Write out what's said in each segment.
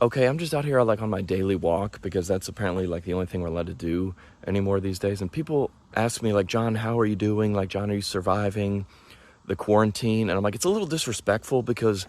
Okay, I'm just out here like on my daily walk because that's apparently like the only thing we're allowed to do anymore these days. And people ask me like, John, how are you doing? Like, John, are you surviving the quarantine? And I'm like, it's a little disrespectful because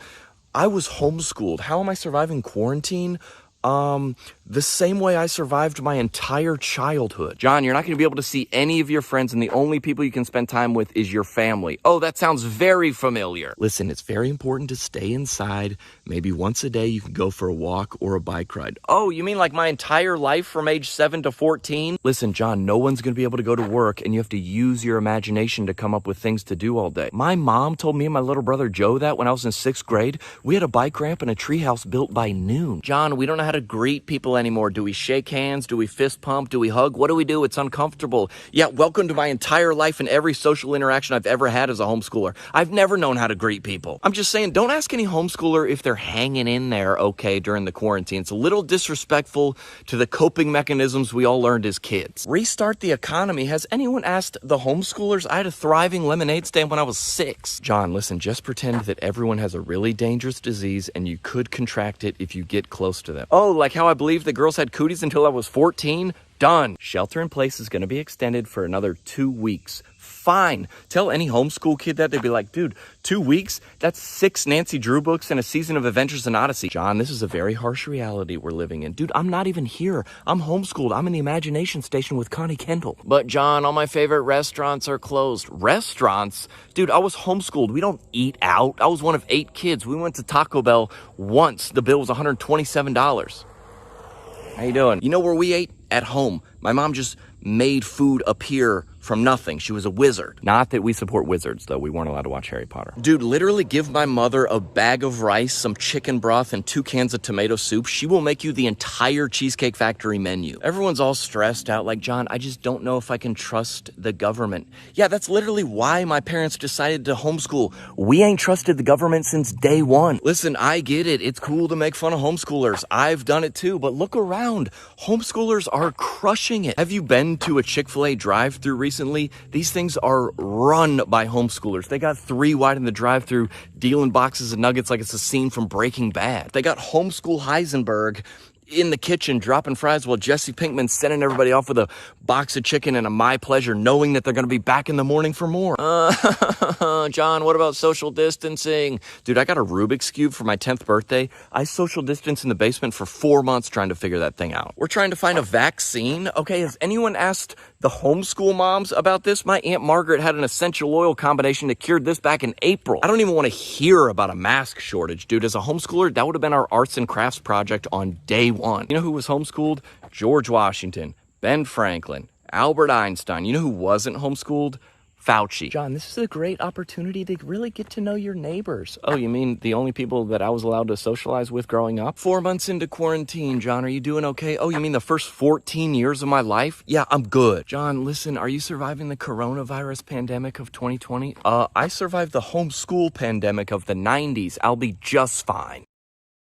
I was homeschooled. How am I surviving quarantine? The same way I survived my entire childhood. John, you're not going to be able to see any of your friends, and the only people you can spend time with is your family. Oh, that sounds very familiar. Listen, it's very important to stay inside. Maybe once a day you can go for a walk or a bike ride. Oh, you mean like my entire life from age 7 to 14? Listen, John, no one's going to be able to go to work, and you have to use your imagination to come up with things to do all day. My mom told me and my little brother Joe that when I was in 6th grade, we had a bike ramp and a treehouse built by noon. John, we don't know how to greet people anymore. Do we shake hands? Do we fist pump? Do we hug? What do we do? It's uncomfortable. Yeah, welcome to my entire life and every social interaction I've ever had as a homeschooler. I've never known how to greet people. I'm just saying, don't ask any homeschooler if they're hanging in there okay during the quarantine. It's a little disrespectful to the coping mechanisms we all learned as kids. Restart the economy. Has anyone asked the homeschoolers? I had a thriving lemonade stand when I was 6. John, listen, just pretend that everyone has a really dangerous disease and you could contract it if you get close to them. Oh, like how I believe the girls had cooties until I was 14? Done. Shelter in place is going to be extended for another 2 weeks. Fine. Tell any homeschool kid that, they'd be like, dude, 2 weeks? That's 6 Nancy Drew books and a season of Adventures in Odyssey. John, this is a very harsh reality we're living in. Dude, I'm not even here. I'm homeschooled. I'm in the imagination station with Connie Kendall. But John, all my favorite restaurants are closed. Restaurants? Dude, I was homeschooled. We don't eat out. I was one of 8 kids. We went to Taco Bell once. The bill was $127. How you doing? You know where we ate? At home. My mom just made food appear from nothing. She was a wizard. Not that we support wizards, though. We weren't allowed to watch Harry Potter. Dude, literally give my mother a bag of rice, some chicken broth, and 2 cans of tomato soup. She will make you the entire Cheesecake Factory menu. Everyone's all stressed out like, John, I just don't know if I can trust the government. Yeah, that's literally why my parents decided to homeschool. We ain't trusted the government since day one. Listen, I get it. It's cool to make fun of homeschoolers. I've done it too, but look around. Homeschoolers are crushing it. Have you been to a Chick-fil-A drive-thru recently? These things are run by homeschoolers. They got 3 wide in the drive-thru, dealing boxes of nuggets like it's a scene from Breaking Bad. They got homeschool Heisenberg in the kitchen dropping fries while Jesse Pinkman's sending everybody off with a box of chicken and a My Pleasure, knowing that they're going to be back in the morning for more. John, what about social distancing? Dude, I got a Rubik's Cube for my 10th birthday. I social distanced in the basement for 4 months trying to figure that thing out. We're trying to find a vaccine. Okay, has anyone asked the homeschool moms about this? My Aunt Margaret had an essential oil combination that cured this back in April. I don't even want to hear about a mask shortage, dude. As a homeschooler, that would have been our arts and crafts project on day one. You know who was homeschooled? George Washington, Ben Franklin, Albert Einstein. You know who wasn't homeschooled? Fauci. John, this is a great opportunity to really get to know your neighbors. Oh, you mean the only people that I was allowed to socialize with growing up? 4 months into quarantine, John, are you doing okay? Oh, you mean the first 14 years of my life? Yeah, I'm good. John, listen, are you surviving the coronavirus pandemic of 2020? I survived the homeschool pandemic of the 90s. I'll be just fine.